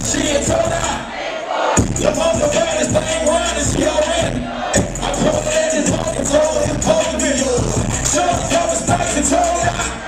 She ain't told out. Your mother got this thing running, she already. I told her and told him, told the video. Show the cover stocks and told out.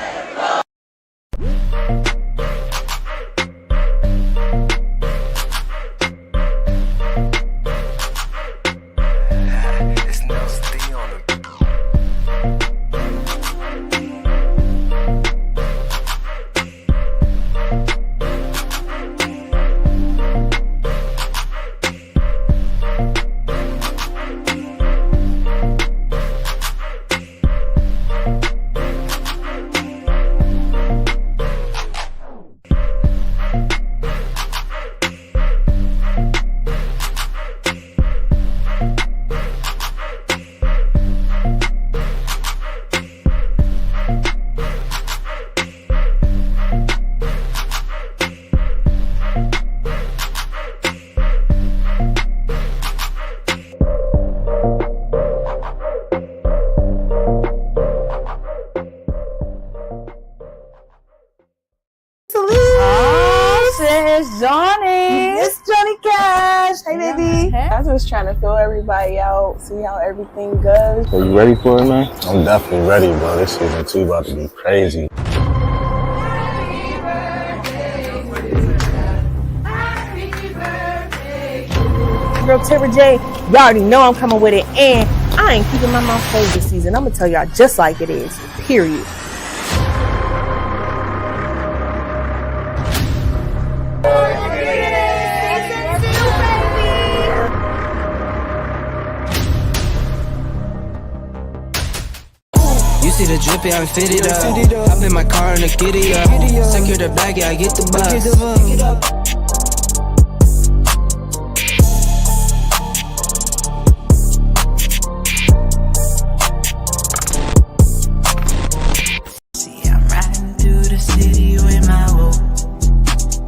I was just trying to fill everybody out, see how everything goes. Are you ready for it, man? I'm definitely ready, bro. This season 2 about to be crazy. Girl, Tara J, y'all already know I'm coming with it, and I ain't keeping my mouth closed this season. I'm gonna tell y'all just like it is, period. You see the drippy, I fit it up. Hop in my car and I get it up. Secure the bag, yeah, I get the bus. See, I'm riding through the city with my woe.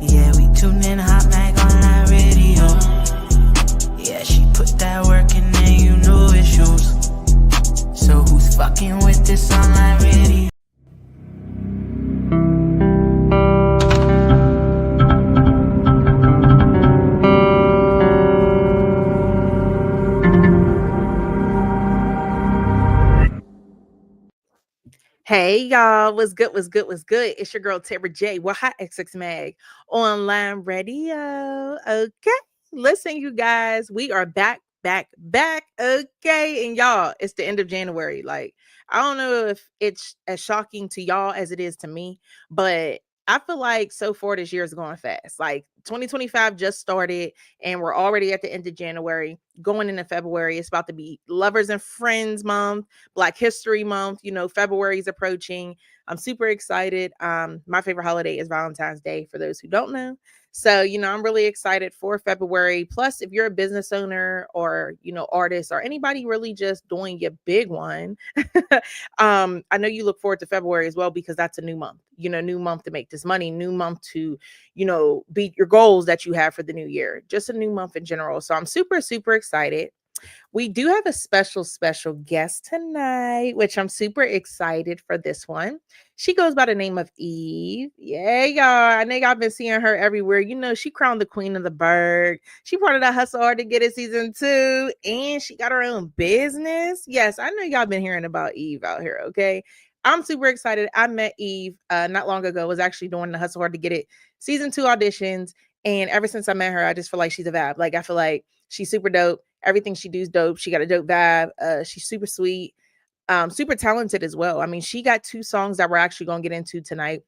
Yeah, we tune in HotxMagOnlineRadio. Yeah, she put that work in there, you know it shows. So who's fucking with this online radio? Hey y'all, what's good? It's your girl Tara J. Well, hi HotxMag Online Radio. Okay, listen, you guys, we are back. Okay, and y'all, it's the end of January. Like, I don't know if it's as shocking to y'all as it is to me, but I feel like so far this year is going fast. Like 2025 just started, and we're already at the end of January, going into February. It's about to be Lovers and Friends Month, Black History Month. You know, February is approaching. I'm super excited. My favorite holiday is Valentine's Day, for those who don't know. So, you know, I'm really excited for February. Plus, if you're a business owner or, you know, artist or anybody really just doing your big one, I know you look forward to February as well, because that's a new month, you know, new month to make this money, new month to, you know, beat your goals that you have for the new year, just a new month in general. So I'm super, super excited. We do have a special guest tonight, which I'm super excited for this one. She goes by the name of Eve. Yeah, y'all. I know y'all been seeing her everywhere. You know, she crowned the queen of the Berg. She part of the Hustle Hard to Get It season 2, and she got her own business. Yes, I know y'all been hearing about Eve out here, okay? I'm super excited. I met Eve not long ago. Was actually doing the Hustle Hard to Get It season 2 auditions. And ever since I met her, I just feel like she's a vibe. Like, I feel like she's super dope. Everything she does dope. She got a dope vibe. She's super sweet, super talented as well. I mean, she got 2 songs that we're actually going to get into tonight.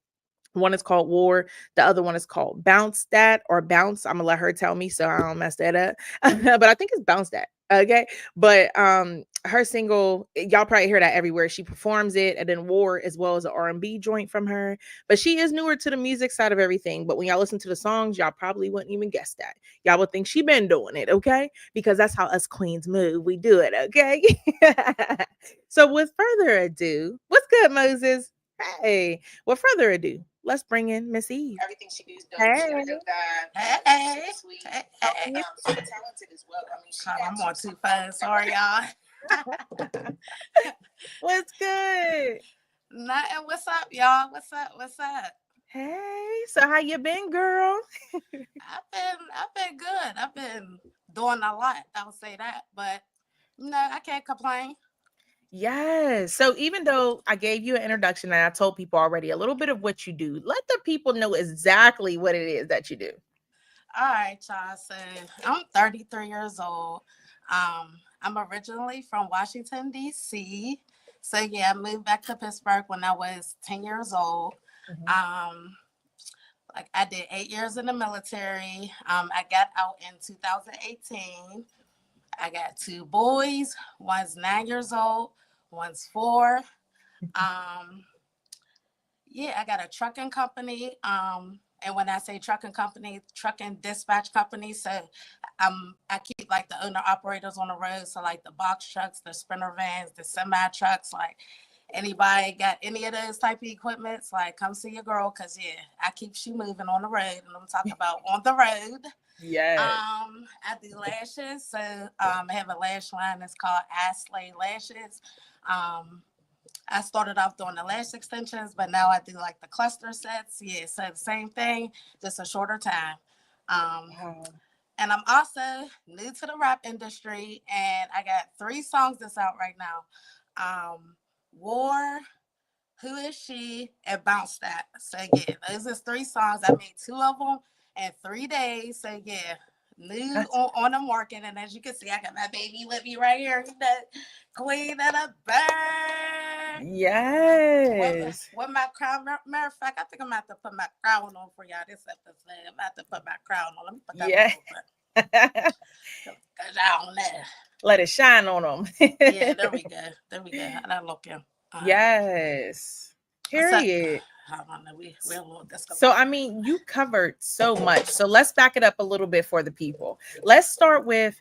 One is called War. The other one is called Bounce That or Bounce. I'm gonna let her tell me so I don't mess that up. But I think it's Bounce That. Okay. But her single, y'all probably hear that everywhere. She performs it, and then War as well as an R&B joint from her. But she is newer to the music side of everything. But when y'all listen to the songs, y'all probably wouldn't even guess that. Y'all would think she been doing it, okay? Because that's how us queens move. We do it, okay? So with further ado, what's good, Moses? Hey, with further ado, let's bring in Miss Eve. Everything she does dope. Hey. She got a dope vibe. Hey. She's sweet. Hey. So talented as well. I mean, I'm on too fast. Sorry, y'all. What's good? Nothing. What's up, y'all? What's up? Hey, so how you been, girl? I've been good. I've been doing a lot. I'll say that, but I can't complain. Yes. So even though I gave you an introduction and I told people already a little bit of what you do, let the people know exactly what it is that you do. All right, y'all. So I'm 33 years old. I'm originally from Washington D.C. So yeah, I moved back to Pittsburgh when I was 10 years old. Mhm. Um, like I did 8 years in the military. I got out in 2018. I got two boys. One's 9 years old. One's four. Um, yeah, I got a trucking company. And when I say trucking company, trucking dispatch company. So I keep like the owner operators on the road. So like the box trucks, the sprinter vans, the semi trucks, like anybody got any of those type of equipments, like come see your girl. Cause yeah, I keep she moving on the road and I'm talking about on the road. Yes. I do lashes. So I have a lash line that's called Ashley Lashes. Um, I started off doing the lash extensions, but now I do like the cluster sets. Yeah, so the same thing, just a shorter time. Um, Wow. and I'm also new to the rap industry, and I got 3 songs that's out right now. War, Who Is She, and Bounce That. So yeah, those are 3 songs. I made 2 of them in 3 days. So yeah, new That's on the market. And as you can see, I got my baby with me right here. Queen of the bird. yes. What my crown? Matter of fact, I think I'm gonna have to put my crown on for y'all this episode. I'm gonna have to put my crown on. Let me put that on Yeah. real quick. Cause y'all don't know. Let it shine on them. Yeah, there we go. There we go. How that looking? All right. Yes. So Period. I don't know. We're a little So, I discombobulated. mean, you covered so much. So, let's back it up a little bit for the people. Let's start with,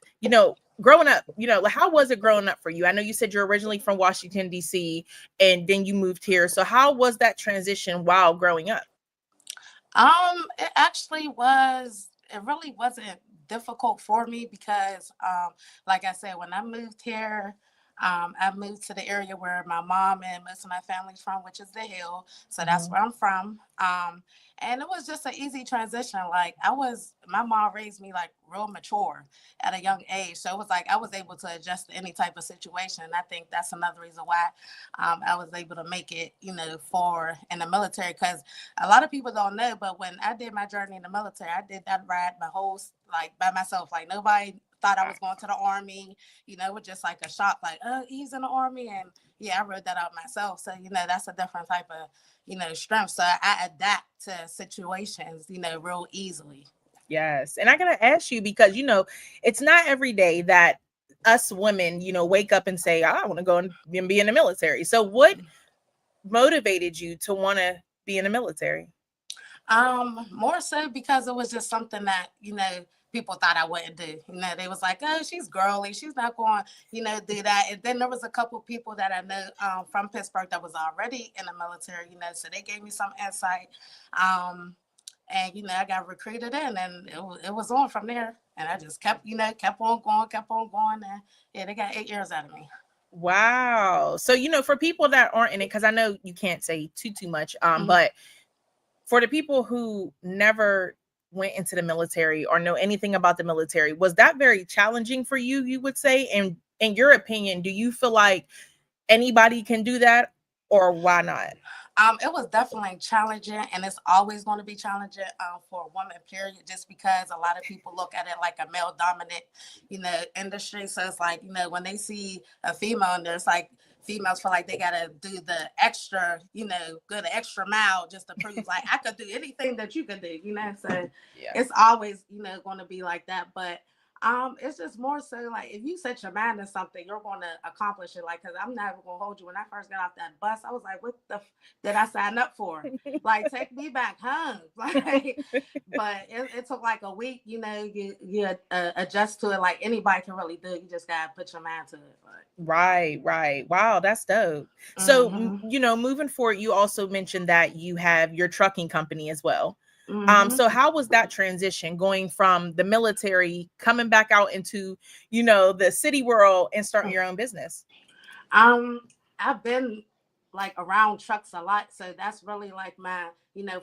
growing up, like, how was it growing up for you? I know you said you're originally from Washington, D.C., and then you moved here. So, how was that transition while growing up? It actually was. It really wasn't difficult for me because, like I said, when I moved here, I moved to the area where my mom and most of my family's from, which is the Hill. So that's Mhm. where I'm from. And it was just an easy transition. Like my mom raised me like real mature at a young age, so it was like I was able to adjust to any type of situation. And I think that's another reason why I was able to make it, for in the military because a lot of people don't know, but when I did my journey in the military, I did that ride my whole like by myself. Like nobody thought I was going to the army. It was just like a shock. Like, oh, he's in the army, and yeah, I wrote that out myself. So that's a different type of strength. So I adapt to situations, real easily. Yes. And I got to ask you because, it's not every day that us women, wake up and say, I want to go and be in the military. So, what motivated you to want to be in the military? More so because it was just something that, people thought I wouldn't do. They was like, oh, she's girly. She's not going, do that. And then there was a couple people that I know from Pittsburgh that was already in the military, so they gave me some insight. And, I got recruited in and it was on from there. And I just kept, kept on going. And yeah, they got 8 years out of me. Wow. So, for people that aren't in it, because I know you can't say too much, but for the people who never went into the military or know anything about the military, was that very challenging for you, you would say? And in your opinion, do you feel like anybody can do that or why not? It was definitely challenging, and it's always going to be challenging for a woman, period, just because a lot of people look at it like a male dominant, industry. So it's like, when they see a female and there's like females feel like they got to do the extra, go the extra mile just to prove like I could do anything that you could do, So Yeah. it's always, going to be like that. But it's just more so like if you set your mind to something, you're going to accomplish it. Like, cause I'm never gonna hold you. When I first got off that bus, I was like, "What the did I sign up for? Like, take me back home." Like, but it took like a week. You adjust to it. Like anybody can really do it. You just gotta put your mind to it. Right. Wow, that's dope. So, moving forward, you also mentioned that you have your trucking company as well. So how was that transition going from the military, coming back out into, the city world and starting your own business? I've been like around trucks a lot. So that's really like my,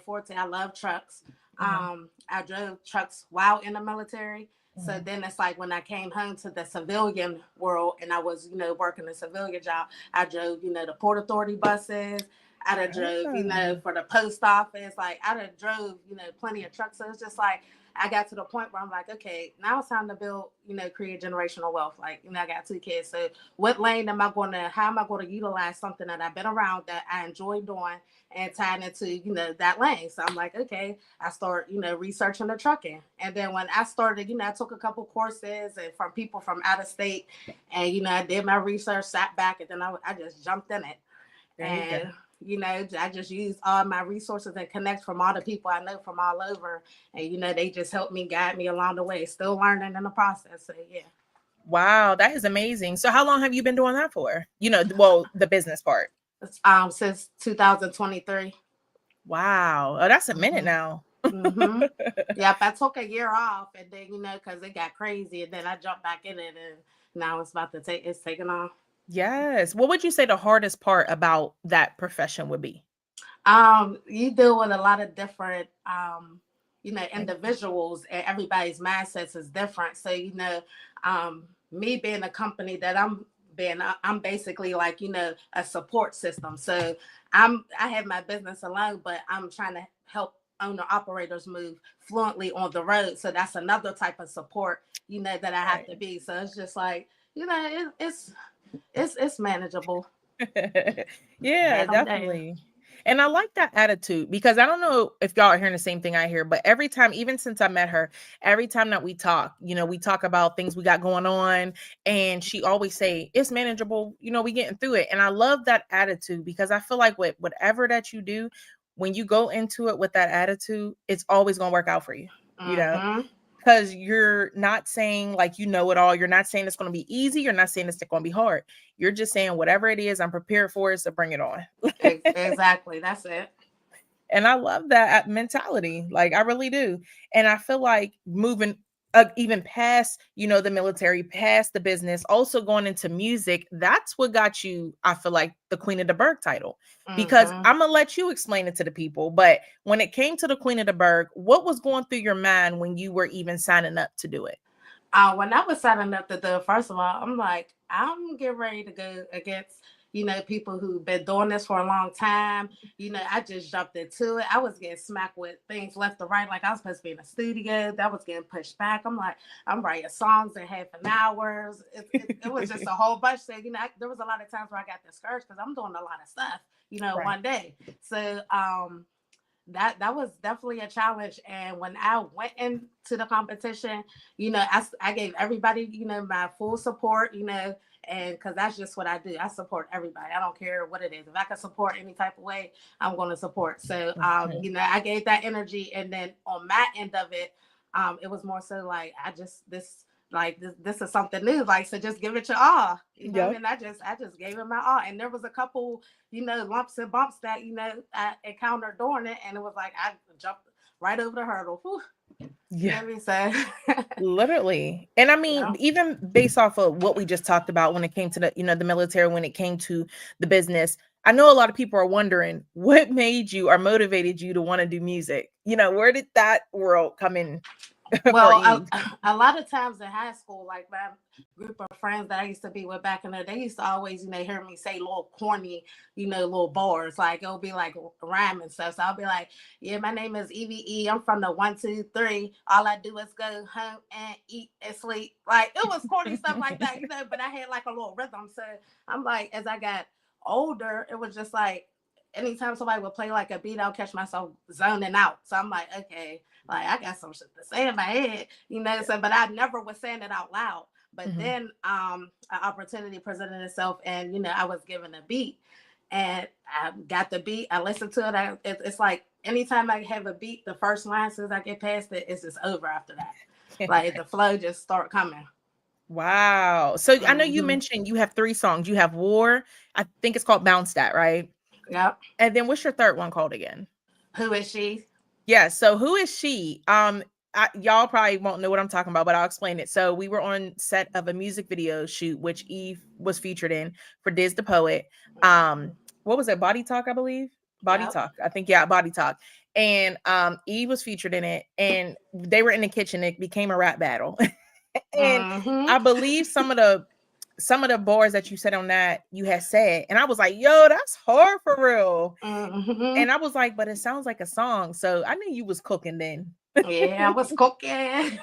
forte. I love trucks. I drove trucks while in the military. So then it's like when I came home to the civilian world and I was, working a civilian job, I drove, the Port Authority buses. I done drove, for the post office. Like I done drove, plenty of trucks. So it's just like I got to the point where I'm like, okay, now it's time to build, create generational wealth. Like, I got 2 kids. So what lane am I going to, how am I going to utilize something that I've been around that I enjoy doing and tying into, that lane? So I'm like, okay, I start, researching the trucking. And then when I started, I took a couple courses and from people from out of state and, I did my research, sat back, and then I just jumped in it. And I just used all my resources and connect from all the people I know from all over. And, they just helped me, guide me along the way. Still learning in the process. So, yeah. Wow, that is amazing. So how long have you been doing that for? Well, the business part. Since 2023. Wow. Oh, that's a minute now. Yep, I took a year off and then, because it got crazy. And then I jumped back in it and now it's taking off. Yes. What would you say the hardest part about that profession would be? You deal with a lot of different, individuals, and everybody's mindsets is different. So, me being a company that I'm basically like, a support system. So I have my business alone, but I'm trying to help owner operators move fluently on the road. So that's another type of support, that I have to be. So it's just like, it's manageable. Yeah, definitely. And I like that attitude because I don't know if y'all are hearing the same thing I hear, but every time, even since I met her, every time that we talk, we talk about things we got going on, and she always say it's manageable. We getting through it, and I love that attitude because I feel like with whatever that you do, when you go into it with that attitude, it's always gonna work out for you. Because you're not saying like you know it all. You're not saying it's going to be easy. You're not saying it's going to be hard. You're just saying whatever it is, I'm prepared for it, so bring it on. Exactly. That's it. And I love that mentality. Like I really do. And I feel like moving even past, the military, past the business, also going into music, that's what got you, I feel like, the Queen of the Berg title. Because I'm going to let you explain it to the people. But when it came to the Queen of the Berg, what was going through your mind when you were even signing up to do it? When I was signing up to do it, first of all, I'm like, I'm getting ready to go against, people who've been doing this for a long time. I just jumped into it. I was getting smacked with things left or right. Like I was supposed to be in the studio. That was getting pushed back. I'm like, I'm writing songs in half an hour. It was just a whole bunch. So, there was a lot of times where I got discouraged because I'm doing a lot of stuff, Right. one day. So, that was definitely a challenge. And when I went into the competition, I gave everybody, my full support, and because that's just what I do. I support everybody. I don't care what it is. If I can support any type of way, I'm going to support. So, I gave that energy. And then on my end of it, it was more so like, this is something new. Like, so just give it your all. And I just gave it my all. And there was a couple, lumps and bumps that, I encountered during it. And it was like, I jumped right over the hurdle. Whew. Yeah. So. Literally. And I mean, even based off of what we just talked about when it came to the, the military, when it came to the business, I know a lot of people are wondering what made you or motivated you to want to do music. Where did that world come in? Well, a lot of times in high school, like my group of friends that I used to be with back in the day, they used to always, hear me say little corny, little bars. Like it'll be like rhyme and stuff. So I'll be like, yeah, my name is EVE. I'm from the 1, 2, 3. All I do is go home and eat and sleep. Like it was corny stuff like that, but I had like a little rhythm. So I'm like, as I got older, it was just like, anytime somebody would play like a beat, I'll catch myself zoning out. So I'm like, okay, like I got some shit to say in my head, so, but I never was saying it out loud. But then an opportunity presented itself and, I was given a beat and I got the beat. I listened to it. It's like anytime I have a beat, the first line, as soon as I get past it, it's just over after that. Like the flow just start coming. Wow. So I know you mentioned you have 3 songs. You have War. I think it's called Bounce That, right? Yep. And then what's your third one called again? Who Is She? Yeah. So Who Is She? Y'all probably won't know what I'm talking about, but I'll explain it. So we were on set of a music video shoot, which Eve was featured in for Diz the Poet. what was it? Body Talk, I believe. Body Yep. Talk. I think, yeah, Body Talk. And Eve was featured in it, and they were in the kitchen. It became a rap battle. And Mm-hmm. I believe some of the bars that you said on that you had said, and I was like, yo, that's hard for real. Mm-hmm. And I was like, but it sounds like a song. So I knew you was cooking then. Yeah, I was cooking.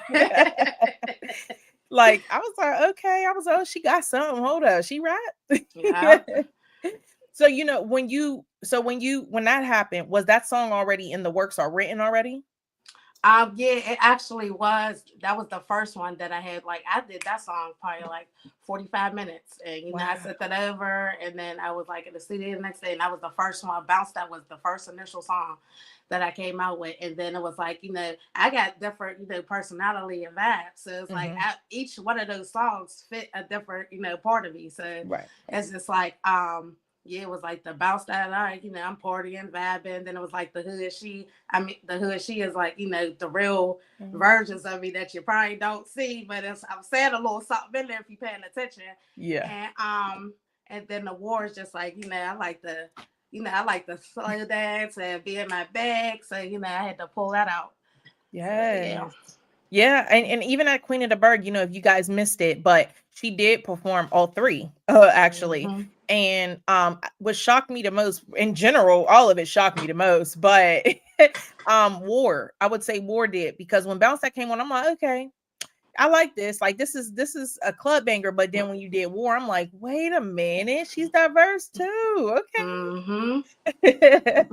Like, I was like, okay. I was, oh, she got something. Hold up. She Yeah. rap. So, when that happened, was that song already in the works or written already? Yeah, it actually was. That was the first one that I had. Like, I did that song probably like 45 minutes. And, I Wow. sent that over. And then I was like in the studio the next day. And that was the first one. Bounce, that was the first initial song that I came out with. And then it was like, I got different, personality and vibes. So it's like Mhm. each one of those songs fit a different, part of me. So Right. it's just like, yeah, it was like the bounce that, all right, I'm partying, vibing. Then it was like the hood she is like, the real Mhm. versions of me that you probably don't see, but I'm saying a little something in there if you're paying attention. Yeah. And then the war is just like, I like the slow dance and be in my bag. So, I had to pull that out. So, yeah. Yes. Yeah, and even at Queen of the Berg, if you guys missed it, but she did perform all three, actually. Mhm. And what shocked me the most, in general, all of it shocked me the most, but War, I would say War did, because when Bounce That came on, I'm like, okay, I like this. Like, this is a club banger. But then when you did War, I'm like, wait a minute, she's diverse too. Mhm. Okay.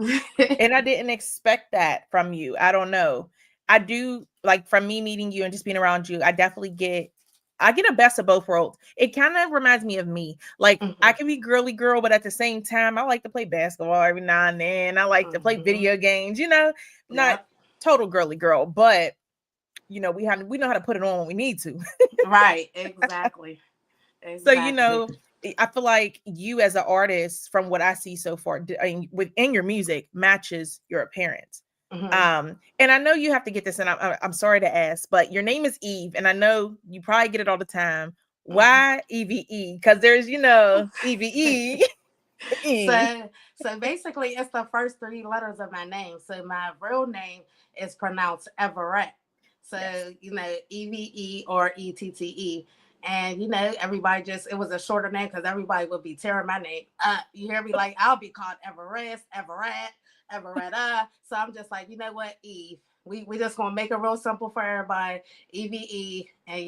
And I didn't expect that from you. I don't know. I do, like, from me meeting you and just being around you, I get a best of both worlds. It kind of reminds me of me. Like, I Mhm. can be girly girl, but at the same time, I like to play basketball every now and then. I like to play Mhm. video games, not Yep. total girly girl, but we know how to put it on when we need to. Right. Exactly. So, Exactly. I feel like you as an artist, from what I see so far, within your music, matches your appearance. Mhm. And I know you have to get this, and I'm sorry to ask, but your name is Eve, and I know you probably get it all the time. Mhm. Why EVE? Because there's, EVE. Eve. So basically, it's the first three letters of my name. So my real name is pronounced Everett. Yes. So EVE or ETTE. And everybody it was a shorter name because everybody would be tearing my name up. You hear me? Like, I'll be called Everest, Everett, Everetta. So I'm just like, you know what, Eve. We just gonna make it real simple for everybody. EVE, and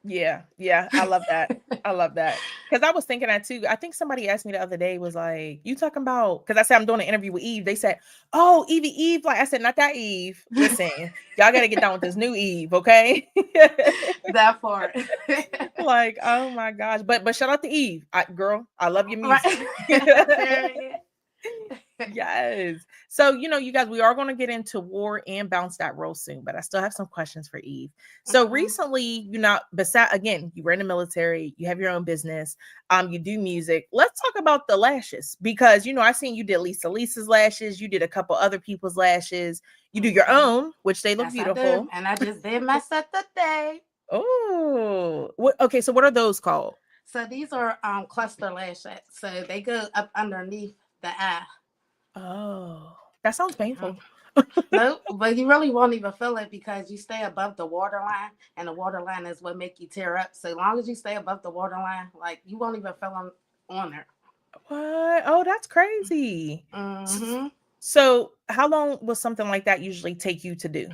yeah. Yeah. I love that. I love that. Because I was thinking that too. I think somebody asked me the other day, was like, you talking about, because I said I'm doing an interview with Eve. They said, oh, Eve. Like, I said, not that Eve. Listen, y'all got to get down with this new Eve, okay? That part. Like, oh my gosh. But shout out to Eve. Girl, I love your music. Right. Period. Yes. So, you guys, we are going to get into War and Bounce That Roll soon, but I still have some questions for Eve. So Mhm. recently, again, you were in the military, you have your own business, you do music. Let's talk about the lashes, because, I seen you did Lisa's lashes, you did a couple other people's lashes, you do your Mhm. own, which they look Yes, I do. beautiful. And I just did my set today. Oh, okay. So what are those called? So these are cluster lashes. So they go up underneath the eye. Oh, that sounds Mhm. painful. No, but you really won't even feel it because you stay above the waterline, and the waterline is what make you tear up. So long as you stay above the waterline, like you won't even feel them on there. What? Oh, that's crazy. S- Mm-hmm. So, how long will something like that usually take you to do?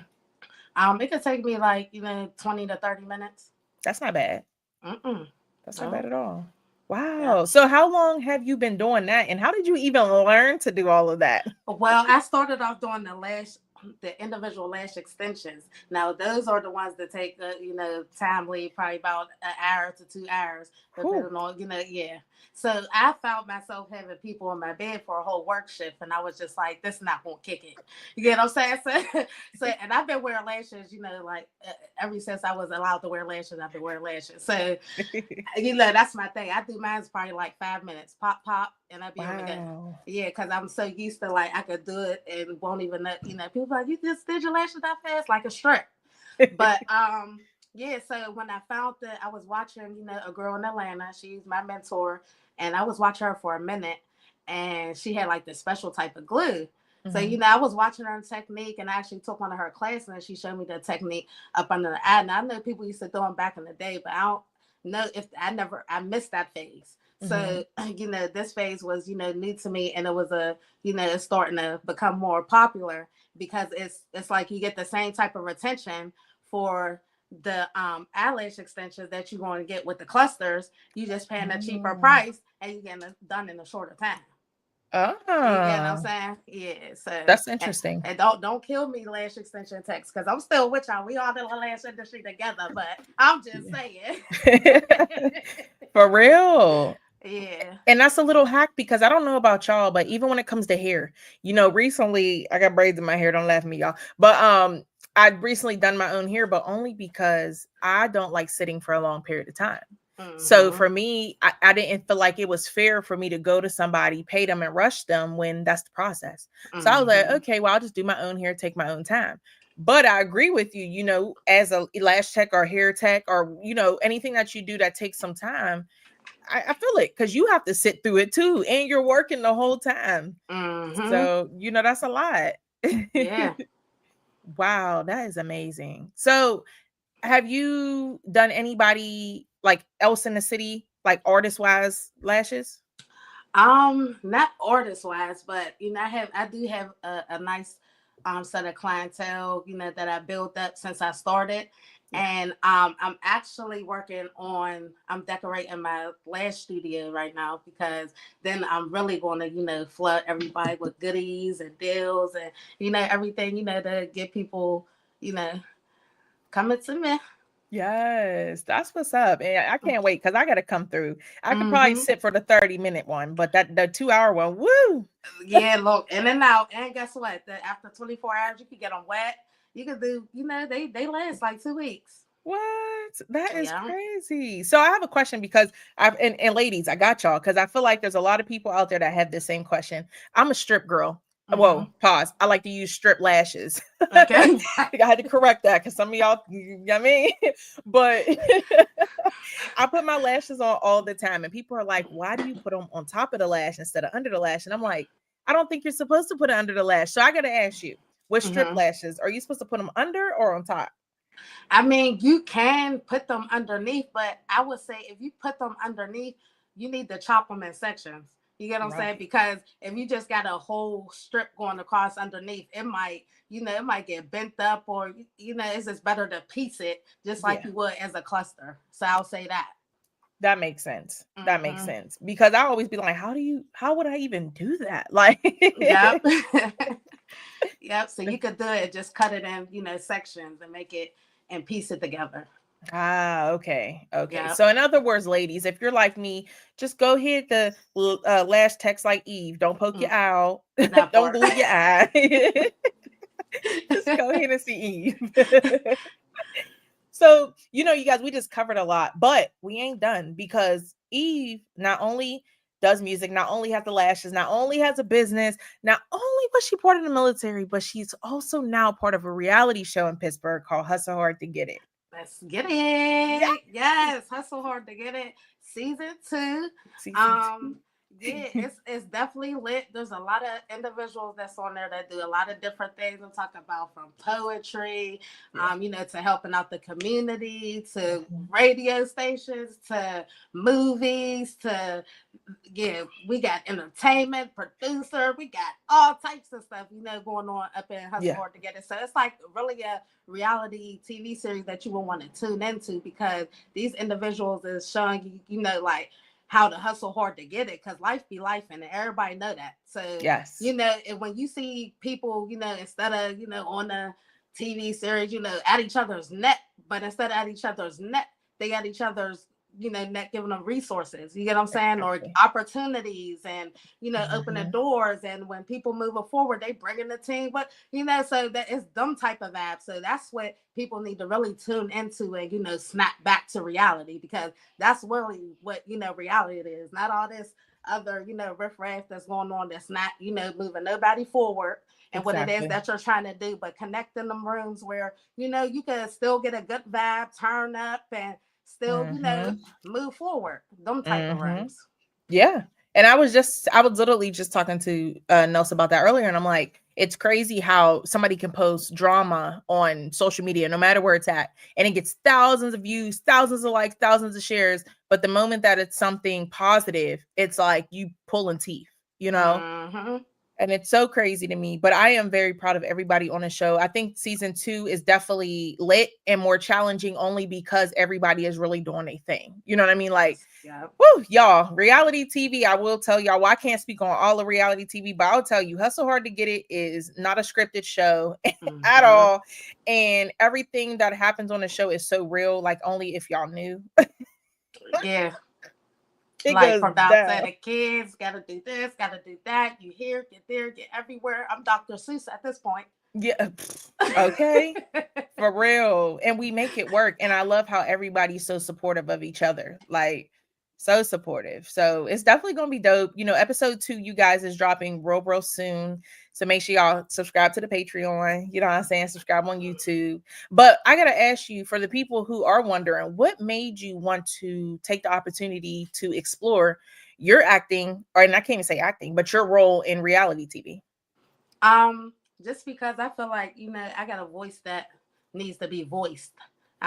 It could take me like 20 to 30 minutes. That's not bad. Mm-mm. That's not bad No. at all. Yeah. Wow. So, how long have you been doing that? And how did you even learn to do all of that? Well, I started off doing the individual lash extensions. Now, those are the ones that take, timely, probably about an hour to 2 hours, Whew. depending on, yeah. So I found myself having people in my bed for a whole work shift, and I was just like, this is not going to kick it. You get what I'm saying? And I've been wearing lashes, like ever since I was allowed to wear lashes, I've been wearing lashes. So that's my thing. I do mine's probably like 5 minutes, pop, pop, and I'll be over there. Wow. Yeah, because I'm so used to like I could do it and won't even know. People like, you just did your lashes that fast, like a strip. But yeah. So when I found that, I was watching, a girl in Atlanta. She's my mentor, and I was watching her for a minute. and she had like this special type of glue. So, Mhm. I was watching her technique, and I actually took one of her classes, and she showed me the technique up under the eye. And I know people used to do them back in the day, but I don't know if I missed that phase. Mhm. So, this phase was, new to me, and it was it's starting to become more popular because it's like you get the same type of retention for the eyelash extensions that you're going to get with the clusters. You just paying a cheaper Oh. price, and you getting it done in a shorter time. You get what I'm Ah, saying? Yeah. So that's interesting. and don't kill me, lash extension techs, because I'm still with y'all. We all in the lash industry together, but I'm just saying. For real. Yeah. And that's a little hack because I don't know about y'all, but even when it comes to hair, recently I got braids in my hair. Don't laugh at me, y'all. But I'd recently done my own hair, but only because I don't like sitting for a long period of time. So Mm-hmm. for me, I didn't feel like it was fair for me to go to somebody, pay them, and rush them when that's the process. So I was like, Mm-hmm. okay, well, I'll just do my own hair, take my own time. But I agree with you, as a lash tech or hair tech or, anything that you do that takes some time, I feel it because you have to sit through it too, and you're working the whole time. Mm-hmm. So, that's a lot. Yeah. Wow, that is amazing. So, have you done anybody like else in the city, like artist wise lashes? Not artist wise, but I do have a nice set of clientele, that I built up since I started. Yeah. And I'm actually I'm decorating my lash studio right now, because then I'm really going to, flood everybody with goodies and deals and, everything, to get people, you know, coming to me. Yes, that's what's up. And I can't wait because I gotta come through. I could probably Mm-hmm. sit for the 30-minute one, but that the 2 hour one, woo. Yeah, look, in and out. And guess what? After 24 hours, you can get them wet. You can do, they last like 2 weeks. What? That is Yeah. crazy. So I have a question because and ladies, I got y'all because I feel like there's a lot of people out there that have the same question. I'm a strip girl. Mm-hmm. Whoa, pause. I like to use strip lashes. I Okay. had to correct that because some of y'all, you know what I mean? But I put my lashes on all the time, and people are like, why do you put them on top of the lash instead of under the lash? And I'm like, I don't think you're supposed to put it under the lash. So I got to ask you, with strip Mm-hmm. lashes, are you supposed to put them under or on top? I mean, you can put them underneath, but I would say if you put them underneath, you need to chop them in sections. You get what I'm saying? Right. Because if you just got a whole strip going across underneath, it might get bent up, or, it's just better to piece it just like Yeah. you would as a cluster. So I'll say that. That makes sense. That makes Mm-hmm. sense. Because I always be like, how would I even do that? Like Yep. Yep. So you could do it, just cut it in, sections and make it and piece it together. Ah, okay. Okay. Yep. So in other words, ladies, if you're like me, just go hit the lash text like Eve. Don't poke your Mm, eye out. that Don't part. glue your eye. Just go ahead and see Eve. So, you guys, we just covered a lot, but we ain't done because Eve not only does music, not only has the lashes, not only has a business, not only was she part of the military, but she's also now part of a reality show in Pittsburgh called Hustle Hard to Get It. Let's get Yeah. it. Yes, hustle hard to get it. Season 2. Season Um, 2. yeah, it's definitely lit. There's a lot of individuals that's on there that do a lot of different things. I'm talking about from poetry, Yeah. to helping out the community, to Mhm. radio stations, to movies, to we got entertainment, producer, we got all types of stuff, going on up in Hustle Yeah. Hard Together. So it's like really a reality TV series that you will want to tune into, because these individuals is showing you, like how to hustle hard to get it, because life be life, and everybody know that. So, Yes. and when you see people, instead of, on the TV series, at each other's neck, but instead of at each other's neck, they got each other's, not giving them resources, you get what I'm saying, or Exactly. opportunities, and opening Mhm. doors, and when people moving forward, they bringing the team, but so that is them type of apps. So that's what people need to really tune into, and snap back to reality, because that's really what reality it is, not all this other riffraff that's going on, that's not moving nobody forward, and what it is Exactly. that you're trying to do, but connecting them rooms where you can still get a good vibe, turn up, and still Mhm. move forward, them type of Mhm. rooms. Yeah. And I was literally just talking to Nels about that earlier, and I'm like, it's crazy how somebody can post drama on social media, no matter where it's at, and it gets thousands of views, thousands of likes, thousands of shares. But the moment that it's something positive, it's like you pulling teeth, you know? Mm-hmm. And it's so crazy to me, but I am very proud of everybody on the show. I think season 2 is definitely lit and more challenging only because everybody is really doing a thing. You know what I mean? Like, Yep. woo, y'all, reality TV, I will tell y'all, well, I can't speak on all the reality TV, but I'll tell you, Hustle Hard to Get It is not a scripted show at Mm-hmm. all. And everything that happens on the show is so real, like only if y'all knew. Yeah. It Like goes from downstairs, down. the kids gotta do this, gotta do that. You here, get there, get everywhere. I'm Dr. Seuss at this point. Yeah. Okay. For real. And we make it work. And I love how everybody's so supportive of each other. Like, so supportive. So it's definitely gonna be dope. You know, episode 2, you guys, is dropping real soon. So make sure y'all subscribe to the Patreon. You know what I'm saying? Subscribe on YouTube. But I gotta ask you, for the people who are wondering, what made you want to take the opportunity to explore your acting, or and I can't even say acting, but your role in reality TV? Just because I feel like, I got a voice that needs to be voiced.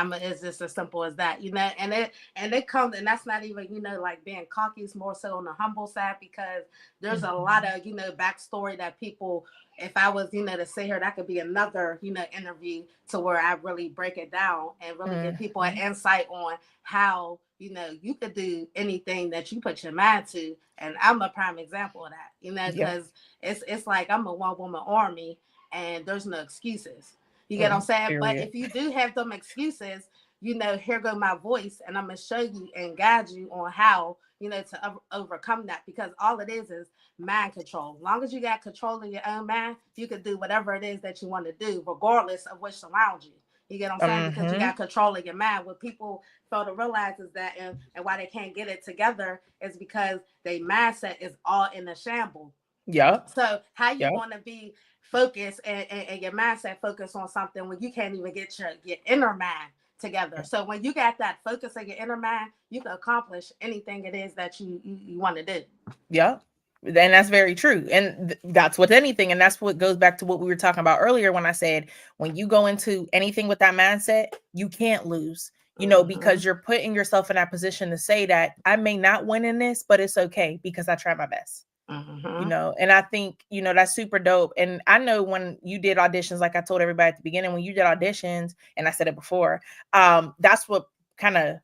It's just as simple as that, and it comes, and that's not even, like being cocky. It's more so on the humble side, because there's a lot of, backstory that people, if I was, to sit here, that could be another, interview, to where I really break it down and really give people an insight on how, you could do anything that you put your mind to. And I'm a prime example of that, Yeah. because it's like I'm a one-woman army, and there's no excuses. You get what I'm saying? But Period. if you do have them excuses, here go my voice, and I'm going to show you and guide you on how, to overcome that, because all it is mind control. As long as you got control of your own mind, you can do whatever it is that you want to do, regardless of what's around you. You get what I'm saying? Because you got control of your mind. What people fail to realize is that, and why they can't get it together, is because their mindset is all in a shamble. Yeah. So how you Yeah. going to be focused and your mindset focused on something when you can't even get your inner mind together? So when you got that focus of your inner mind, you can accomplish anything it is that you want to do. Yeah. And that's very true. And that's with anything. And that's what goes back to what we were talking about earlier when I said, when you go into anything with that mindset, you can't lose, because you're putting yourself in that position to say that I may not win in this, but it's okay because I tried my best. And I think, that's super dope. And I know when you did auditions, like I told everybody at the beginning, when you did auditions, and I said it before, that's what kind of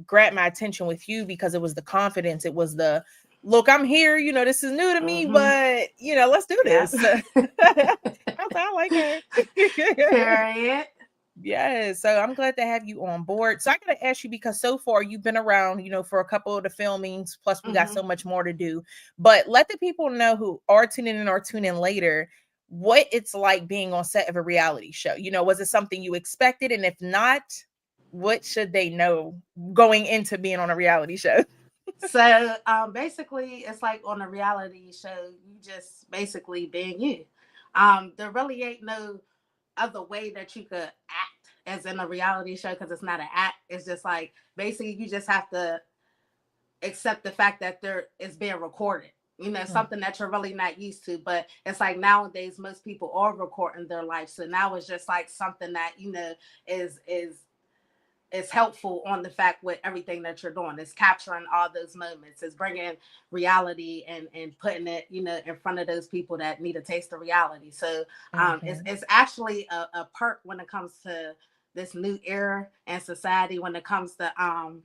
grabbed my attention with you, because it was the confidence. It was the, look, I'm here, this is new to me, but let's do this. I like her. Period. Yes. So I'm glad to have you on board. So I gotta ask you, because so far you've been around, for a couple of the filmings, plus we got so much more to do. But let the people know who are tuning in or tune in later, what it's like being on set of a reality show. Was it something you expected? And if not, what should they know going into being on a reality show? So basically, it's like on a reality show, you just basically being you. There really ain't no other way that you could act as in a reality show, because it's not an act. It's just like basically you just have to accept the fact that there is being recorded. Something that you're really not used to. But it's like nowadays most people are recording their life, so now it's just like something that is helpful on the fact with everything that you're doing. It's capturing all those moments. It's bringing reality and putting it, in front of those people that need a taste of reality. So it's actually a perk when it comes to this new era and society, when it comes to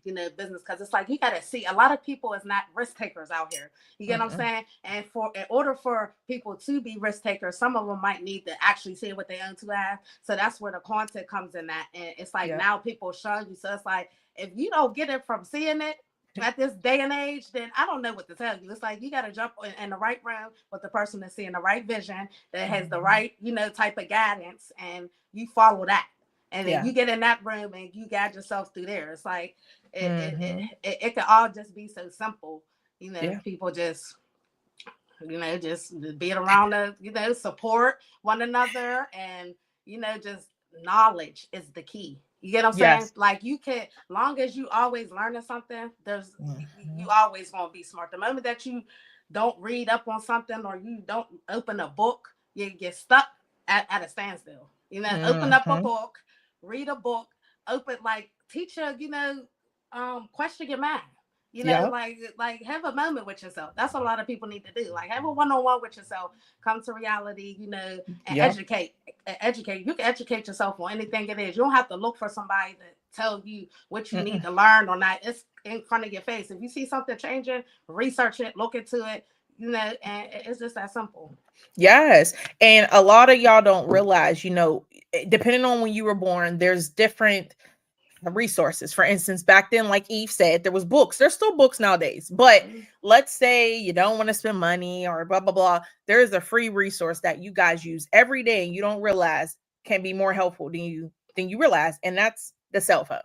business, because it's like you got to see, a lot of people is not risk takers out here. You get what I'm saying? And in order for people to be risk takers, some of them might need to actually see it with their own two eyes. So that's where the content comes in at. And it's like now people show you. So it's like, if you don't get it from seeing it at this day and age, then I don't know what to tell you. It's like you got to jump in the right room with the person that's seeing the right vision, that has the right type of guidance, and you follow that. And then you get in that room and you guide yourself through there. It's like it could all just be so simple. People just just being around the support one another, and just knowledge is the key. You get what I'm saying? Like you can, long as you always learning something, there's you always gonna be smart. The moment that you don't read up on something or you don't open a book, you get stuck at a standstill. Open up a Mm-hmm. book, read a book, open like teacher, question your mind. Yep. Like have a moment with yourself. That's what a lot of people need to do. Like have a one-on-one with yourself, come to reality, and Yep. educate. You can educate yourself on anything it is. You don't have to look for somebody to tell you what you need Mm-mm. to learn or not. It's in front of your face. If you see something changing, research it, look into it, and it's just that simple. Yes. And a lot of y'all don't realize, depending on when you were born, there's different resources. For instance, back then, like Eve said, there was books. There's still books nowadays. But Mhm. let's say you don't want to spend money or blah blah blah. There is a free resource that you guys use every day and you don't realize can be more helpful than you realize, and that's the cell phone.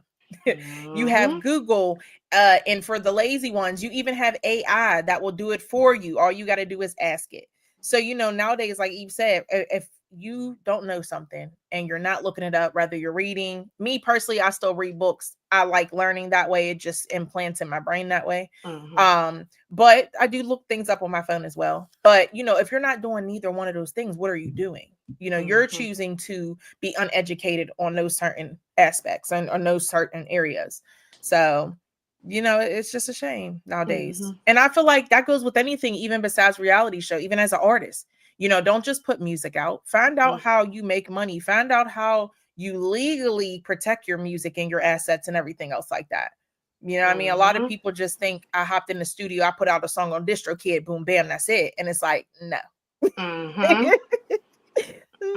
You have Mhm. Google, and for the lazy ones, you even have AI that will do it for you. All you got to do is ask it. So nowadays, like Eve said, if you don't know something and you're not looking it up, whether you're reading, me personally, I still read books. I like learning that way. It just implants in my brain that way. Mhm. But I do look things up on my phone as well. But if you're not doing neither one of those things, what are you doing? You're Mhm. choosing to be uneducated on those certain aspects and on those certain areas. So it's just a shame nowadays. Mhm. And I feel like that goes with anything, even besides reality show, even as an artist. Don't just put music out. Find out Mhm. how you make money. Find out how you legally protect your music and your assets and everything else like that. What I mean? A lot of Mhm. people just think I hopped in the studio, I put out a song on DistroKid, boom, bam, that's it. And it's like, no, Mhm.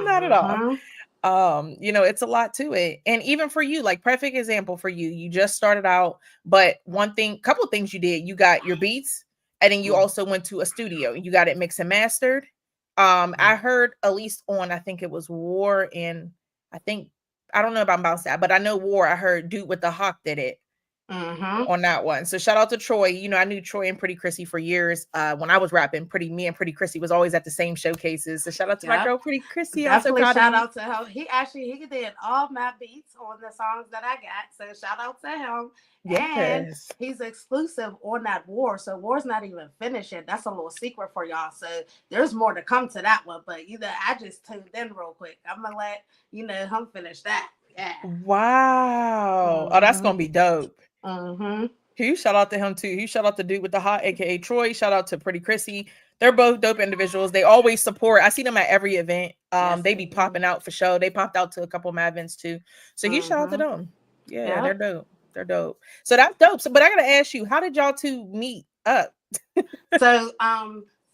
not at all. Mhm. It's a lot to it. And even for you, like perfect example for you, you just started out, but couple of things you did, you got your beats, and then you also went to a studio, you got it mixed and mastered. I heard at least on, I think it was War in, I think, I don't know about Bounce That, but I know War, I heard Dude with the Hawk did it Mhm. on that one. So shout out to Troy. I knew Troy and Pretty Chrissy for years. When I was rapping, me and Pretty Chrissy was always at the same showcases. So shout out to my Yep. girl Pretty Chrissy. I'm so Definitely proud of shout you. out to him. He did all my beats on the songs that I got. So shout out to him. And Yes. he's exclusive on that War. So War's not even finished yet. That's a little secret for y'all. So there's more to come to that one. But I just tuned in real quick. I'm gonna let him finish that. Yeah. Wow. Oh, that's Mhm. gonna be dope. Mhm. Huge shout out to him too. Huge shout out to Dude with the Hot, aka Troy. Shout out to Pretty Chrissy. They're both dope individuals. They always support. I see them at every event. Yes, They they be do. popping out for show. They popped out to a couple of my events too. So huge shout out to Mhm. them. Yeah, they're Yep. dope. They're dope. So that's dope. So, but I gotta ask you, how did y'all two meet up? So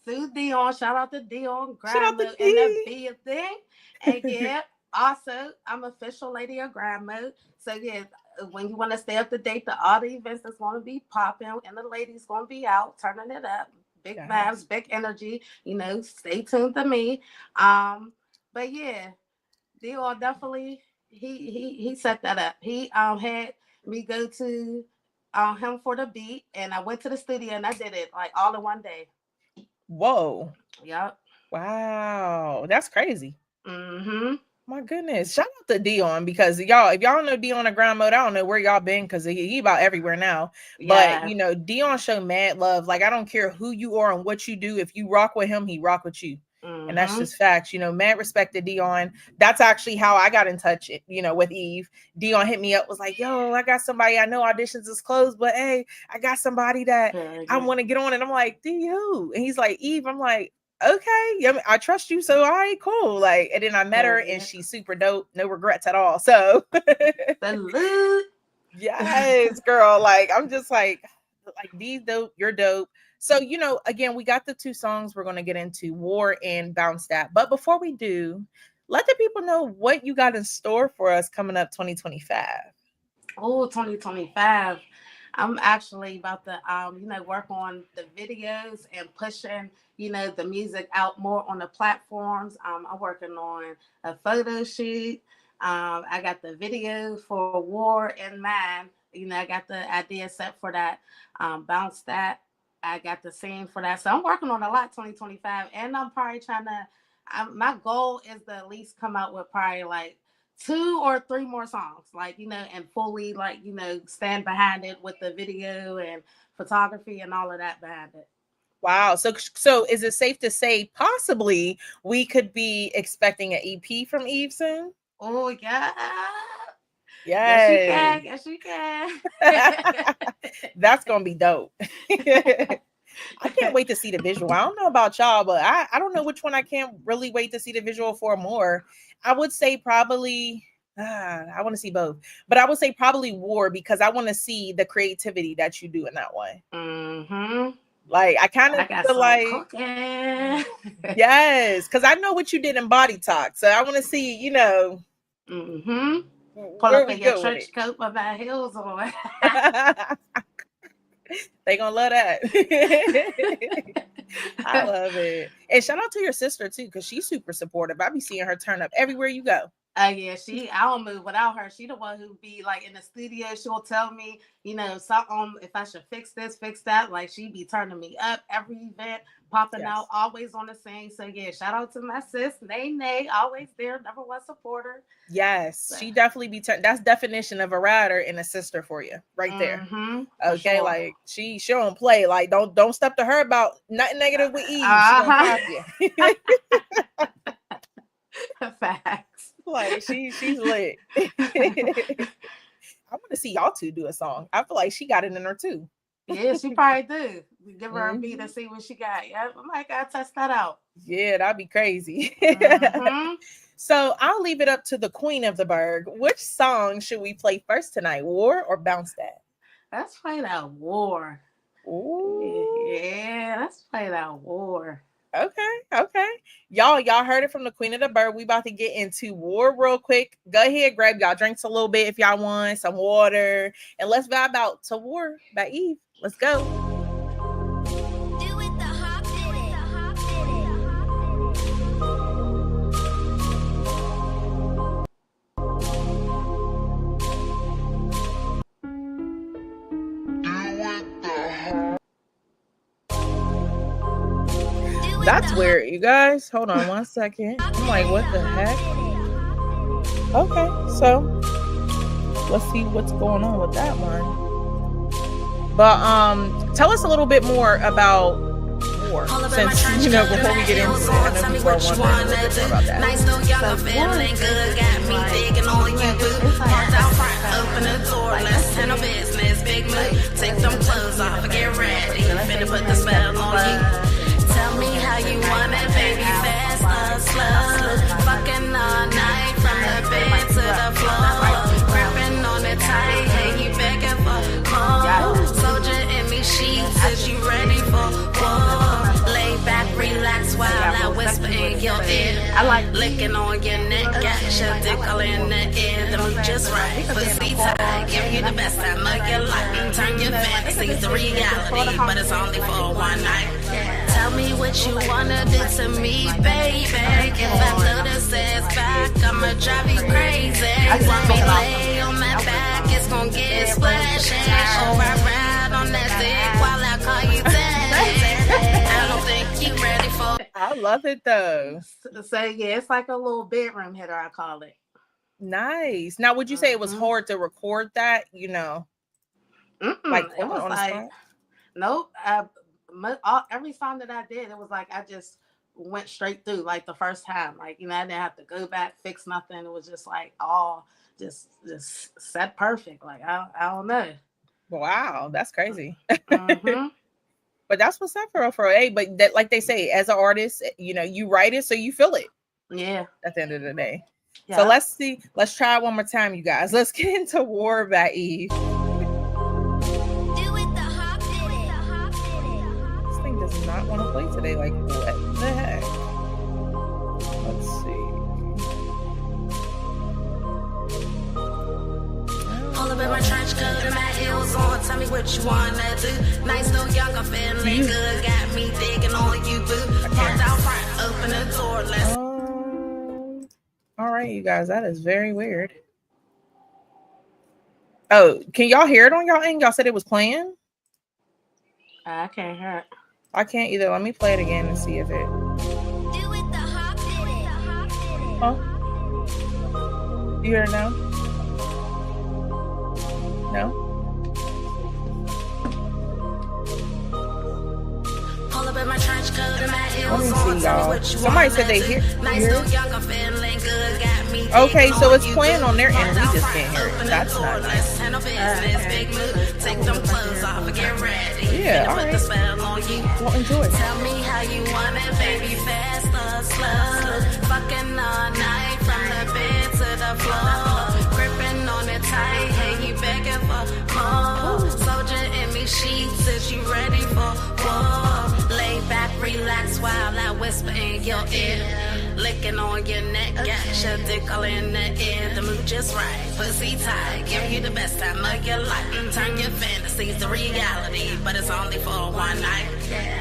through Dion, shout out to Dion Shout out to Grandma and that D. be a thing. And yeah, also I'm official lady of Grandma. So yeah, when you want to stay up to date, all the events that's going to be popping and the ladies going to be out turning it up. Big Yes. vibes, big energy. Stay tuned to me. Um, but yeah, Dion definitely he set that up. He had me go to him for the beat, and I went to the studio and I did it like all in one day. Whoa. Yep. Wow. That's crazy. Mhm. My goodness. Shout out to Dion, because y'all, if y'all don't know Dion a grind mode, I don't know where y'all been, because he about everywhere now. But Yeah. Dion show mad love. Like, I don't care who you are and what you do. If you rock with him, he rock with you. And that's Mhm. just facts. Mad respect to Dion. That's actually how I got in touch, with Eve. Dion hit me up, was like, yo, I got somebody, I know auditions is closed, but hey, I got somebody that Very I good. want to get on. And I'm like, D who? And he's like, Eve. I'm like, okay, yeah, I trust you, so all right, cool. Like, and then I met her, Very and good. she's super dope, no regrets at all. So Salute. yes, girl, like, I'm just like these dope, you're dope. So again, we got the two songs we're going to get into, War and Bounce That. But before we do, let the people know what you got in store for us coming up 2025. Oh, 2025. I'm actually about to work on the videos and pushing, the music out more on the platforms. I'm working on a photo shoot. I got the video for War in mind. I got the idea set for that. Bounce That. I got the scene for that. So I'm working on a lot 2025. And I'm probably trying to my goal is to at least come out with probably like two or three more songs, like and fully stand behind it with the video and photography and all of that behind it. Wow. So is it safe to say possibly we could be expecting an EP from Eve soon? Oh yeah. Yes. Yes, you can. That's gonna be dope. I can't wait to see the visual. I don't know about y'all, but I don't know which one I can't really wait to see the visual for more. I would say probably I want to see both, but I would say probably War because I want to see the creativity that you do in that one. Mm-hmm. Like I kind of feel like cooking. yes, because I know what you did in Body Talk, so I want to see, you know. Mm-hmm. Pull up in your trench coat with my heels on. They gonna love that. I love it. And shout out to your sister too, because she's super supportive. I be seeing her turn up everywhere you go. Yeah, I don't move without her. She the one who be like in the studio. She'll tell me, you know, something if I should fix this, fix that. Like she be turning me up every event, popping out, always on the scene. So yeah, shout out to my sis, Nay, always there, number one supporter. Yes, so. She definitely be. That's definition of a rider and a sister for you, right there. Mm-hmm, okay, sure. Like she don't play. Like don't step to her about nothing negative with Eve. She gonna pop you. Facts. Like she's lit. I want to see y'all two do a song. I feel like she got it in her too. Yeah, she probably do. Give her a beat and see what she got. Yeah, I might gotta test that out. Yeah, that'd be crazy. Mm-hmm. So I'll leave it up to the queen of the Berg. Which song should we play first tonight? War or Bounce That? Let's play that War. Ooh. Yeah, let's play that War. Okay. Y'all heard it from the queen of the Berg. We about to get into War real quick. Go ahead, grab y'all drinks a little bit if y'all want, some water, and let's vibe out to War by Eve. Let's go. That's weird, you guys. Hold on 1 second. I'm like, what the heck? Okay, so let's see what's going on with that one. But tell us a little bit more about War, since you know before we get into it. I know people are wondering a little bit more about that. Nice little younger feeling good, got me digging on you, boo. Parked out front, open the door, let's handle business, big move. Take them clothes off and get ready. Finna put the spell on you. Tell me how you want it, baby, fast or slow. Fucking all night from the bed to the floor. Gripping on it tight, hey, you begging for more. Soldier in me sheets, is you ready for war? Lay back, relax while I whisper in your ear. I like licking on your neck, got your dick all in the air. The move just right, pussy tight, give you the best time of your life. Turn your fantasies to reality, but it's only for one night. Tell me what you wanna do to me, baby. If I throw this ass back, I'ma drive you crazy. Want me lay on my back, it's gon' get splashy. Or I ride on that dick while I call you daddy. I don't think you ready for it. I love it though. So yeah, it's like a little bedroom hitter, I call it. Nice. Now, would you say it was hard to record that? You know, like it was on like, the spot? Nope. Every song that I did, it was like I just went straight through like the first time. Like, you know, I didn't have to go back, fix nothing. It was just like all just set perfect. Like I don't know. Wow, that's crazy. Mm-hmm. But that's what's up for real. Hey, but that, like they say, as an artist, you know, you write it so you feel it. Yeah. At the end of the day. Yeah. So let's see. Let's try it one more time, you guys. Let's get into War by Eve. Does not want to play today. Like, what the heck? Let's see. All up in my trench coat and my heels on. Tell me what you wanna do. Nice little younger feeling good. Got me digging on you, boo. Parked out front, open the door. Let's. All right, you guys. That is very weird. Oh, can y'all hear it on y'all end? Y'all said it was playing? I can't hear it. I can't either. Let me play it again and see if it. Oh, you hear it now? No. All up my trench coat and my Let heels me on. see, Tell me y'all. what you Somebody wanna said they do. hear Nice it. little young, I'm feeling good. Got me Okay, digging so on it's you, playing boo. on their end. Walk We down just front, can't hear it. open the That's door, not let's nice. handle business. Big move, take them clothes off and get ready. Yeah, Finna all put the right. spell on you. Well, enjoy it. Tell me how you want it, baby, fast or slow. Fucking all night from the bed to the floor. Gripping on it tight, hey, you begging for more. Soldier in me sheets, is you ready for war? Lay back, relax while I whisper in your ear. Licking on your neck, got your dick all in the air. The mood just right, pussy tight, give you the best time of your life. Turn your fantasies to reality, but it's only for one night.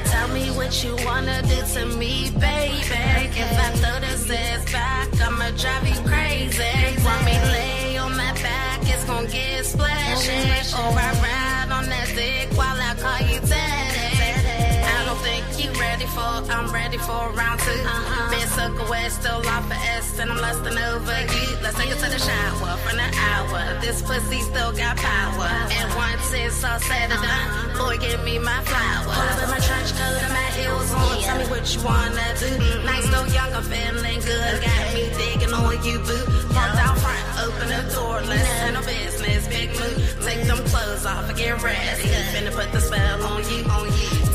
Tell me what you wanna do to me, baby. If I throw this ass back, I'ma drive you crazy. Want me lay on my back, it's gon' get splashy. Or I ride on that dick while I call you daddy. I don't think you ready for, I'm ready for round two. Been sucker wet, still off for S, and I'm lusting over you. Let's take it to the shower for an hour. This pussy still got power. And once it's all said and done, boy, give me my flowers. Pull up my trench coat and my heels on. Tell me what you wanna do. Nice, though young, I'm feeling good. Got me digging on you, boo. Walk down front, open the door, let's handle business. Big move, take them clothes off and get ready. Finna put the spell on you.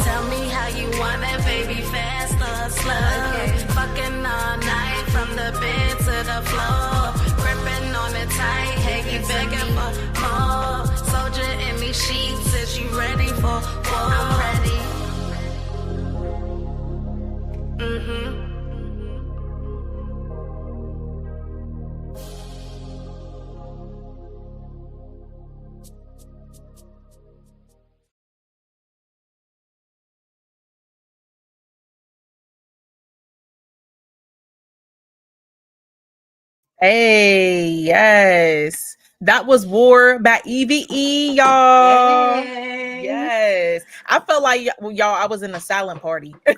Tell me how you want it, baby, fast or slow. Fucking all night from the bed to the floor. Gripping on it tight, hey, you begging for more. Soldier in me sheets, is you ready for war? I'm ready. Hey, yes. That was War by EVE, y'all. Yay. Yes. I felt like y'all, I was in a silent party. So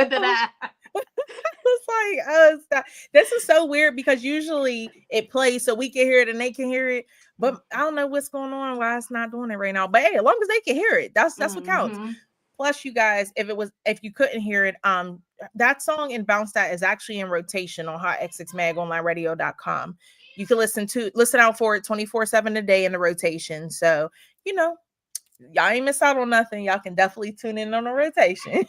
did I. It's like, stop. This is so weird because usually it plays so we can hear it and they can hear it. But I don't know what's going on, why it's not doing it right now. But hey, as long as they can hear it, that's what counts. Plus, you guys, if you couldn't hear it, that song in Bounce That is actually in rotation on HotxxMagOnlineRadio.com. You can listen out for it 24/7 a day in the rotation. So, y'all ain't miss out on nothing. Y'all can definitely tune in on the rotation.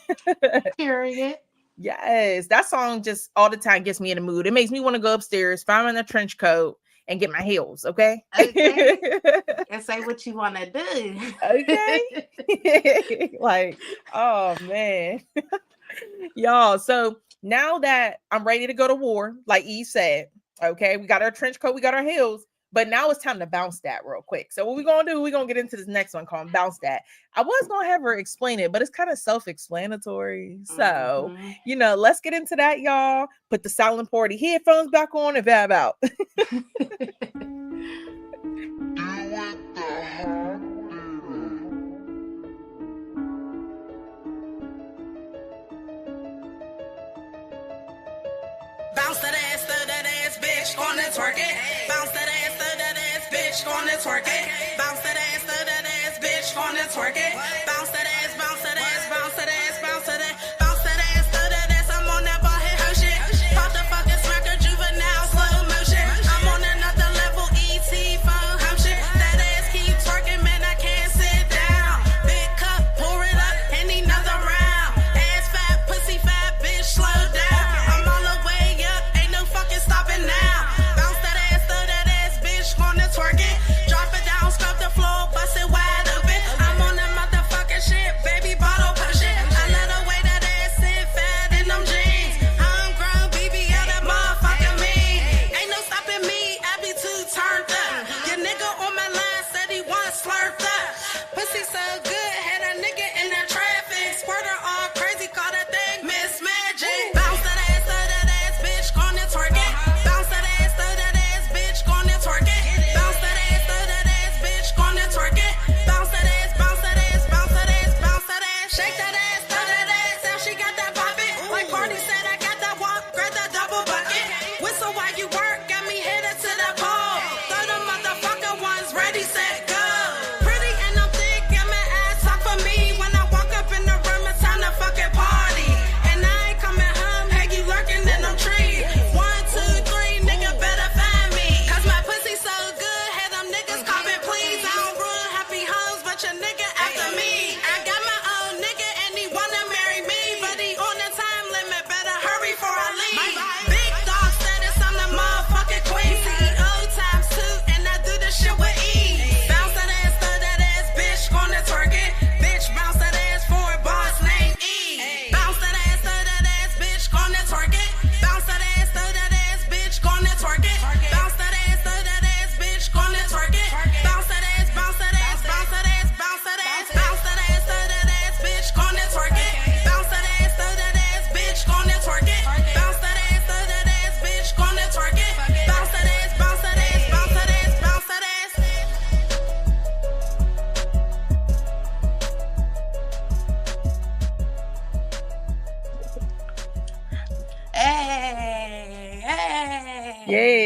Period. Yes, that song just all the time gets me in the mood. It makes me want to go upstairs, find in a trench coat, and get my heels. Okay. And say what you want to do. Okay. Like, oh man. Y'all, so now that I'm ready to go to war, like E said, okay, we got our trench coat, we got our heels, but now it's time to bounce that real quick. So what we're gonna do, we're gonna get into this next one called Bounce That. I was gonna have her explain it, but it's kind of self-explanatory. So let's get into that, y'all. Put the silent party headphones back on and vibe out. Bounce that ass, bitch, gonna twerk it. Bounce that ass, bitch, gonna twerk it. Bounce that ass, bitch, gonna twerk it. Bounce that ass, bounce that ass, bounce that ass, bounce that ass, bounce that ass, I'm on that ball head, ho shit. Pop the fucking smacker, juvenile, slow motion. I'm on another level, ET phone, home shit. That ass keep twerking, man, I can't sit down. Big cup, pour it up, any another round. Ass fat, pussy fat, bitch, slow down. I'm all the way up, ain't no fucking stopping now. Bounce that ass, bitch, gonna twerk it. Drop it down, scrub the floor, bust it wide open. I'm on that motherfucking shit, baby, bottle push it. I love the way that ass sit fat in them jeans. I'm grown, BBL, that motherfucking mean. Ain't no stopping me, I be too turned up. Your nigga on my line said he want slurped up. Pussy so good, had a nigga in that traffic. Squirter all crazy, call that thing Miss Magic. Bounce that ass, bitch, gonna twerk it. Bounce that ass, bitch, gonna twerk it. Bounce that ass, bitch, gonna twerk it. Bounce that ass, bounce that ass, bounce that ass, bounce that ass. Shake that ass, throw that ass out, she got that pop it. Like Party said, I got that walk, grab that double bucket. Whistle while you work, got me headed to that pole. Throw the motherfucking ones ready, set, go. Pretty and I'm thick, got my ass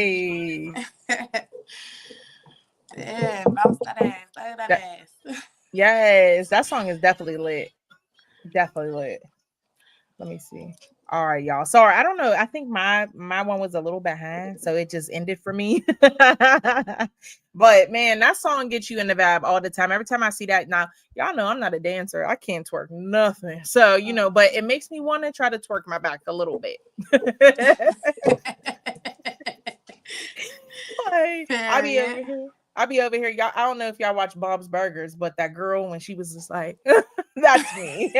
Hey. Yeah, bounce that ass, throw that ass. Yes, that song is definitely lit. Definitely lit. Let me see. All right, y'all. Sorry, I don't know. I think my one was a little behind, so it just ended for me. But man, that song gets you in the vibe all the time. Every time I see that, now y'all know I'm not a dancer. I can't twerk nothing. So but it makes me want to try to twerk my back a little bit. Like, I be over here. I be over here. Y'all, I don't know if y'all watch Bob's Burgers, but that girl when she was just like, that's me.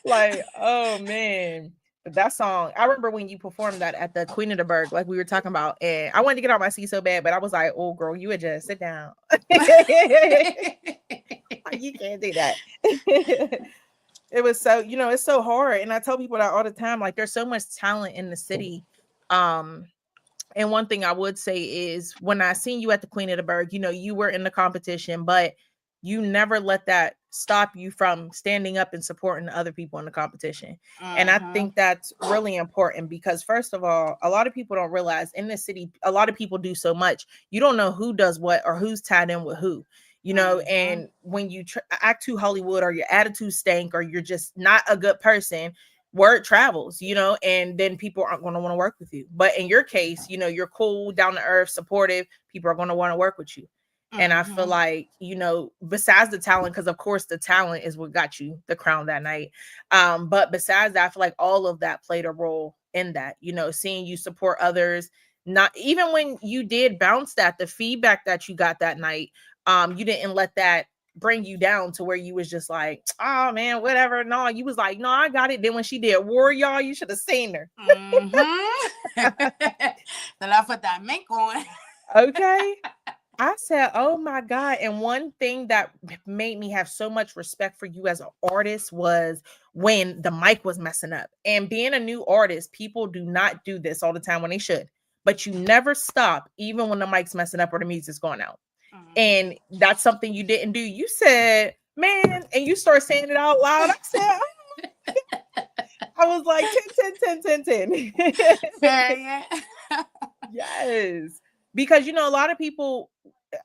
Like, oh man. But that song, I remember when you performed that at the Queen of the Berg, like we were talking about, and I wanted to get on my seat so bad, but I was like, oh girl, you would just sit down. You can't do that. It was so, it's so hard. And I tell people that all the time, like there's so much talent in the city. And one thing I would say is when I seen you at the Queen of the Berg, you were in the competition, but you never let that stop you from standing up and supporting other people in the competition. And I think that's really important because first of all, a lot of people don't realize in this city, a lot of people do so much. You don't know who does what or who's tied in with who. And when you act too Hollywood or your attitude stank or you're just not a good person, word travels, and then people aren't going to want to work with you. But in your case, you're cool, down to earth, supportive. People are going to want to work with you. And I feel like, besides the talent, because of course the talent is what got you the crown that night. But besides that, I feel like all of that played a role in that, seeing you support others, not even when you did bounce that, the feedback that you got that night, you didn't let that bring you down to where you was just like, oh man, whatever. No, you was like, no, I got it. Then when she did War, y'all, you should have seen her. Then I put that mink on. Okay. I said, oh my God. And one thing that made me have so much respect for you as an artist was when the mic was messing up. And being a new artist, people do not do this all the time when they should. But you never stop, even when the mic's messing up or the music's going out. And that's something you didn't do. You said, man, and you start saying it out loud. I said, oh. I was like 10, 10, 10, 10, 10. Yes. Because, a lot of people,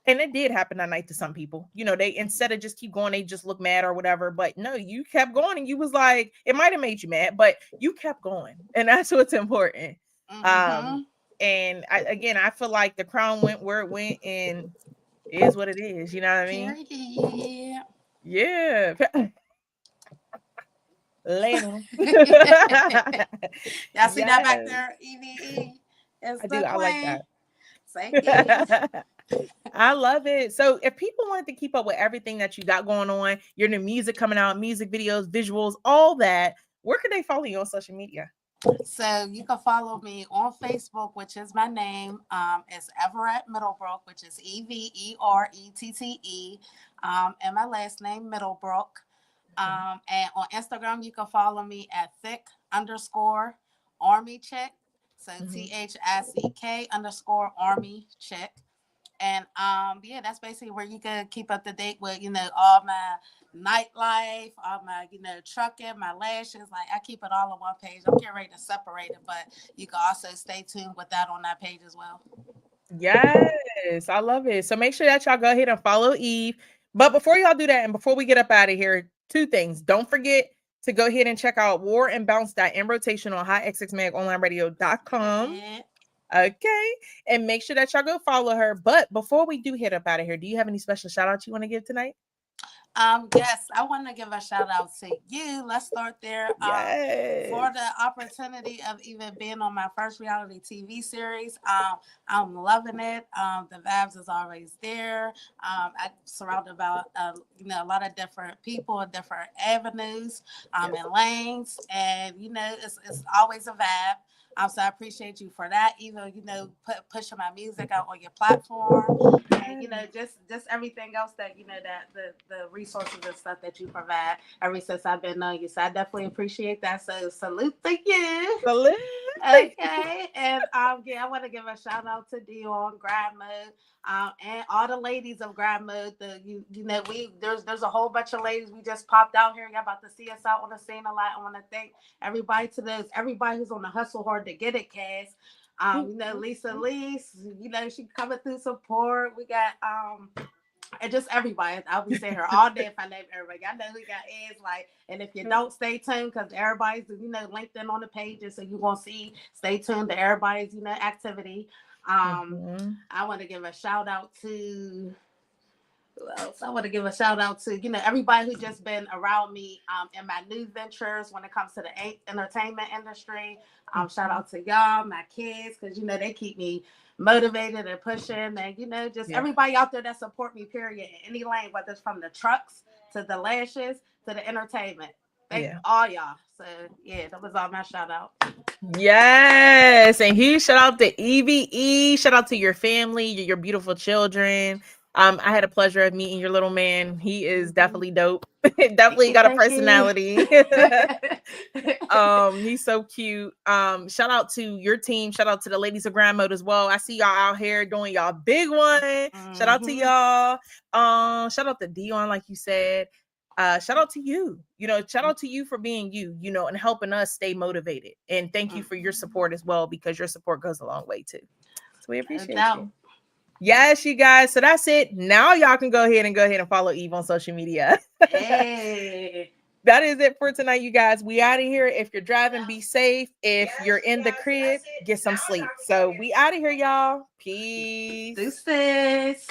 and it did happen that night to some people, they, instead of just keep going, they just look mad or whatever. But no, you kept going and you was like, it might've made you mad, but you kept going. And that's what's important. And I feel like the crown went where it went and it is what it is. You know what I mean? Yeah. Later. Y'all see that back there? EVE. I do. I like that. I love it. So if people wanted to keep up with everything that you got going on, your new music coming out, music videos, visuals, all that, where can they follow you on social media? So you can follow me on Facebook, which is my name. It's Everett Middlebrook, which is EVERETTE. And my last name, Middlebrook. And on Instagram, you can follow me at thick_army chick. So THICK_army chick. And that's basically where you can keep up to date with, all my nightlife, all my, trucking, my lashes. Like I keep it all on one page. I'm getting ready to separate it, but you can also stay tuned with that on that page as well. Yes, I love it. So make sure that y'all go ahead and follow Eve. But before y'all do that, and before we get up out of here, two things. Don't forget to go ahead and check out War and Bounce that in rotation on HotxxMagOnlineRadio.com. Okay. And make sure that y'all go follow her. But before we do head up out of here, do you have any special shout outs you want to give tonight? Yes, I want to give a shout out to you. Let's start there. For the opportunity of even being on my first reality TV series. I'm loving it. The vibes is always there. I'm surrounded by a lot of different people, different avenues, and lanes, and it's always a vibe. So I appreciate you for that. Even pushing my music out on your platform, and just everything else that that the resources and stuff that you provide ever since I've been knowing you. So I definitely appreciate that. So salute to you. Salute. Okay, and yeah, I want to give a shout out to Dion Grad Mode, and all the ladies of Grad Mode. You know, there's a whole bunch of ladies we just popped out here. Y'all about to see us out on the scene a lot. I want to thank everybody who's on the hustle hard to get it, cast. You know, Lisa Lease, you know, she coming through support. We got and just everybody. I'll be saying her all day if I name everybody. I know we got ads like, and if you don't, stay tuned because everybody's, you know, linked in on the pages, so you're gonna see. Stay tuned to everybody's, you know, activity. I want to give a shout out to. Who else? I want to give a shout out to, you know, everybody who just been around me in my new ventures when it comes to the entertainment industry. Shout out to y'all, my kids, because, you know, they keep me motivated and pushing, and, you know, just everybody out there that support me, period, in any lane, whether it's from the trucks to the lashes to the entertainment. Thank all y'all. So yeah, that was all my shout out. Yes, and huge shout out to EVE. Shout out to your family, your beautiful children. I had a pleasure of meeting your little man. He is definitely dope. Definitely got a personality. He's so cute. Shout out to your team. Shout out to the ladies of Grand Mode as well. I see y'all out here doing y'all big one. Shout out to y'all. Shout out to Dion, like you said. Shout out to you. You know, shout out to you for being you, you know, and helping us stay motivated. And thank you for your support as well, because your support goes a long way too. So we appreciate you. Yes, you guys. So that's it. Now y'all can go ahead and follow Eve on social media. Hey. That is it for tonight, you guys. We out of here. If you're driving, be safe. If you're in the crib, get some sleep. So we out of here, y'all. Peace. Deuces.